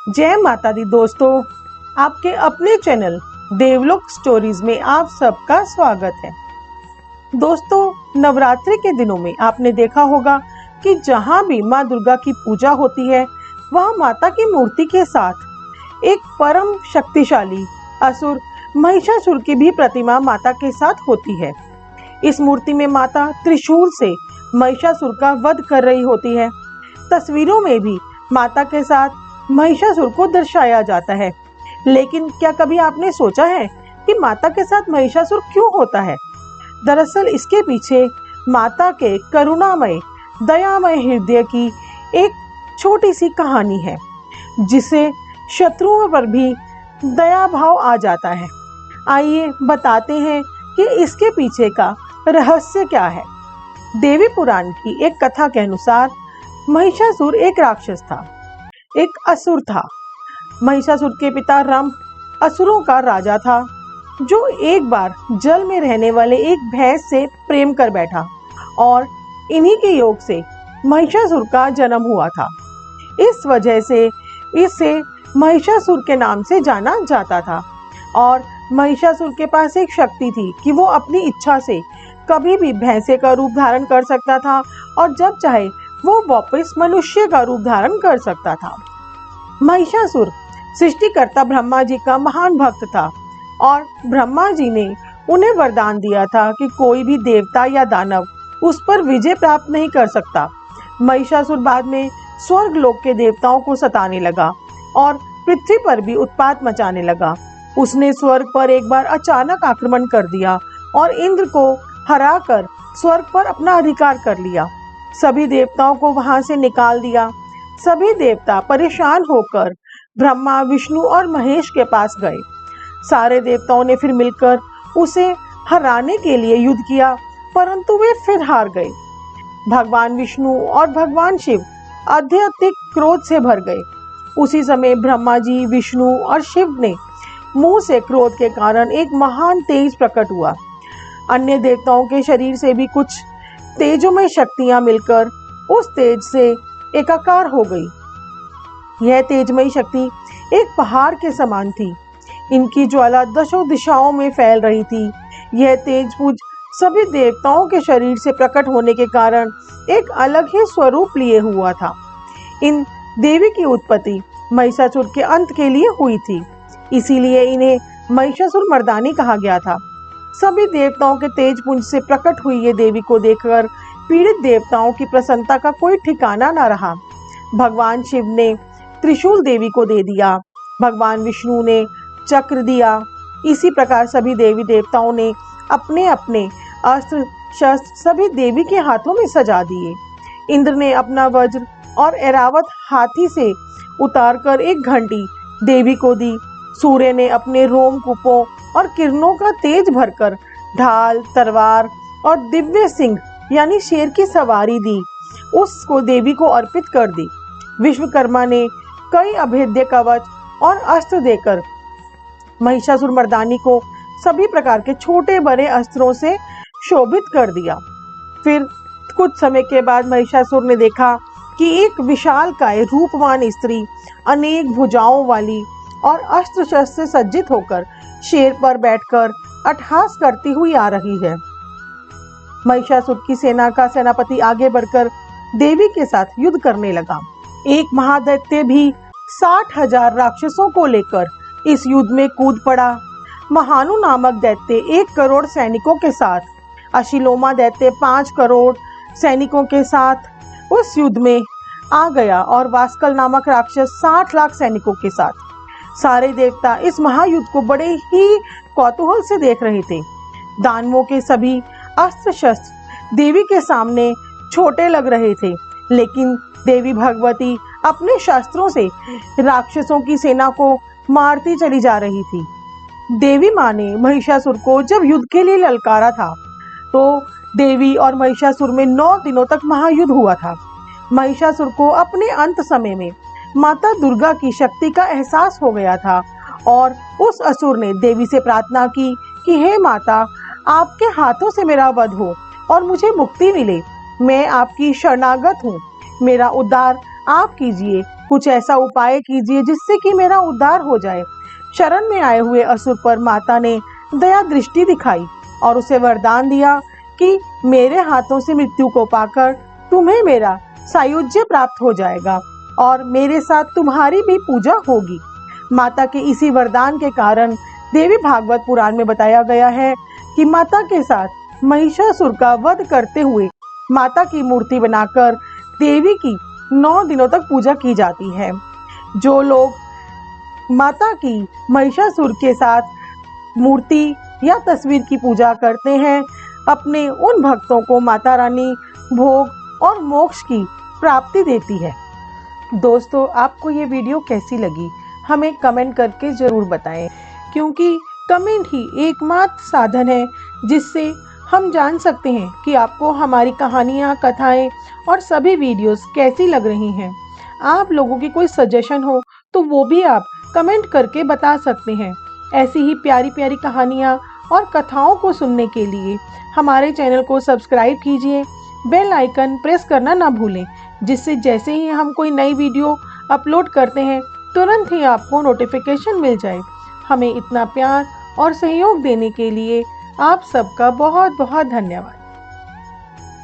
जय माता दी दोस्तों, आपके अपने चैनल देवलोक स्टोरीज में आप सबका स्वागत है। दोस्तों, नवरात्रि के दिनों में आपने देखा होगा कि जहाँ भी माँ दुर्गा की पूजा होती है, वहाँ माता की मूर्ति के साथ एक परम शक्तिशाली असुर महिषासुर की भी प्रतिमा माता के साथ होती है। इस मूर्ति में माता त्रिशूल से महिषासुर का वध कर रही होती है। तस्वीरों में भी माता के साथ महिषासुर को दर्शाया जाता है। लेकिन क्या कभी आपने सोचा है कि माता के साथ महिषासुर क्यों होता है? दरअसल इसके पीछे माता के करुणामय दयामय हृदय की एक छोटी सी कहानी है, जिसे शत्रुओं पर भी दया भाव आ जाता है। आइए बताते हैं कि इसके पीछे का रहस्य क्या है। देवी पुराण की एक कथा के अनुसार महिषासुर एक राक्षस था, एक असुर था। महिषासुर के पिता रंभ असुरों का राजा था, जो एक बार जल में रहने वाले एक भैंस से प्रेम कर बैठा और इन्हीं के योग से महिषासुर का जन्म हुआ था। इस वजह से इसे महिषासुर के नाम से जाना जाता था। और महिषासुर के पास एक शक्ति थी कि वो अपनी इच्छा से कभी भी भैंसे का रूप धारण कर सकता था और जब चाहे वो वापस मनुष्य का रूप धारण कर सकता था। महिषासुर सृष्टिकर्ता ब्रह्मा जी का महान भक्त था और ब्रह्मा जी ने उन्हें वरदान दिया था कि कोई भी देवता या दानव उस पर विजय प्राप्त नहीं कर सकता। महिषासुर बाद में स्वर्ग लोक के देवताओं को सताने लगा और पृथ्वी पर भी उत्पात मचाने लगा। उसने स्वर्ग पर एक बार अचानक आक्रमण कर दिया और इंद्र को हराकर स्वर्ग पर अपना अधिकार कर लिया। सभी देवताओं को वहां से निकाल दिया। सभी देवता परेशान होकर ब्रह्मा, विष्णु और महेश के पास गए। सारे देवताओं ने फिर मिलकर उसे हराने के लिए युद्ध किया, परंतु वे फिर हार गए। भगवान विष्णु और भगवान शिव अत्यधिक क्रोध से भर गए। उसी समय ब्रह्मा जी, विष्णु और शिव ने मुंह से क्रोध के कारण एक महान तेज प्रकट हुआ। अन्य देवताओं के शरीर से भी कुछ तेजोमय शक्तियां मिलकर उस तेज से एकाकार हो गई। यह तेजमयी शक्ति एक पहाड़ के समान थी। इनकी ज्वाला दशों दिशाओं में फैल रही थी। यह तेजपुंज सभी देवताओं के शरीर से प्रकट होने के कारण एक अलग ही स्वरूप लिए हुआ था। इन देवी की उत्पत्ति महिषासुर के अंत के लिए हुई थी, इसीलिए इन्हें महिषासुर मर्दानी कहा गया था। सभी देवताओं के तेजपुंज से प्रकट हुई ये देवी को देखकर पीड़ित देवताओं की प्रसन्नता का कोई ठिकाना न रहा। भगवान शिव ने त्रिशूल देवी को दे दिया, भगवान विष्णु ने चक्र दिया। इसी प्रकार सभी देवी देवताओं ने अपने अपने अस्त्र शस्त्र सभी देवी के हाथों में सजा दिए। इंद्र ने अपना वज्र और ऐरावत हाथी से उतारकर एक घंटी देवी को दी। सूर्य ने अपने रोमकूपों और किरणों का तेज भरकर ढाल, तलवार और दिव्य सिंह यानी शेर की सवारी दी, उसको देवी को अर्पित कर दी। विश्वकर्मा ने कई अभेद्य कवच और अस्त्र देकर महिषासुर मर्दानी को सभी प्रकार के छोटे बड़े अस्त्रों से शोभित कर दिया। फिर कुछ समय के बाद महिषासुर ने देखा कि एक विशालकाय रूपवान स्त्री अनेक भुजाओं वाली और अस्त्र शस्त्र से सज्जित होकर शेर पर बैठकर अट्टहास करती हुई आ रही है। महिषासुर की सेना का सेनापति आगे बढ़कर देवी के साथ युद्ध करने लगा। एक महादैत्य भी 60,000 राक्षसों को लेकर इस युद्ध में कूद पड़ा। महानु नामक दैत्य 1 करोड़ सैनिकों के साथ, अशिलोमा दैत्य 5 करोड़ सैनिकों के साथ उस युद्ध में आ गया और वास्कल नामक राक्षस 60 लाख सैनिकों के साथ। सारे देवता इस महायुद्ध को बड़े ही कौतूहल से देख रहे थे। दानवों के सभी अस्त्र शस्त्र देवी के सामने छोटे लग रहे थे, लेकिन देवी भगवती अपने शस्त्रों से राक्षसों की सेना को मारती चली जा रही थी। देवी माँ ने महिषासुर को जब युद्ध के लिए ललकारा था, तो देवी और महिषासुर में 9 दिनों तक महायुद्ध हुआ था। महिषासुर को अपने अंत समय में माता दुर्गा की शक्ति का एहसास हो गया था और उस असुर ने देवी से प्रार्थना की कि हे माता, आपके हाथों से मेरा वध हो और मुझे मुक्ति मिले। मैं आपकी शरणागत हूँ, मेरा उद्धार आप कीजिए। कुछ ऐसा उपाय कीजिए जिससे कि मेरा उद्धार हो जाए। शरण में आए हुए असुर पर माता ने दया दृष्टि दिखाई और उसे वरदान दिया कि मेरे हाथों से मृत्यु को पाकर तुम्हें मेरा सायुज्य प्राप्त हो जाएगा और मेरे साथ तुम्हारी भी पूजा होगी। माता के इसी वरदान के कारण देवी भागवत पुराण में बताया गया है कि माता के साथ महिषासुर का वध करते हुए माता की मूर्ति बनाकर देवी की 9 दिनों तक पूजा की जाती है। जो लोग माता की महिषासुर के साथ मूर्ति या तस्वीर की पूजा करते हैं, अपने उन भक्तों को माता रानी भोग और मोक्ष की प्राप्ति देती है। दोस्तों, आपको ये वीडियो कैसी लगी हमें कमेंट करके ज़रूर बताएं, क्योंकि कमेंट ही एकमात्र साधन है जिससे हम जान सकते हैं कि आपको हमारी कहानियाँ, कथाएं और सभी वीडियोस कैसी लग रही हैं। आप लोगों की कोई सजेशन हो तो वो भी आप कमेंट करके बता सकते हैं। ऐसी ही प्यारी प्यारी कहानियाँ और कथाओं को सुनने के लिए हमारे चैनल को सब्सक्राइब कीजिए, बेल आइकन प्रेस करना ना भूलें, जिससे जैसे ही हम कोई नई वीडियो अपलोड करते हैं तुरंत ही आपको नोटिफिकेशन मिल जाए। हमें इतना प्यार और सहयोग देने के लिए आप सबका बहुत बहुत धन्यवाद।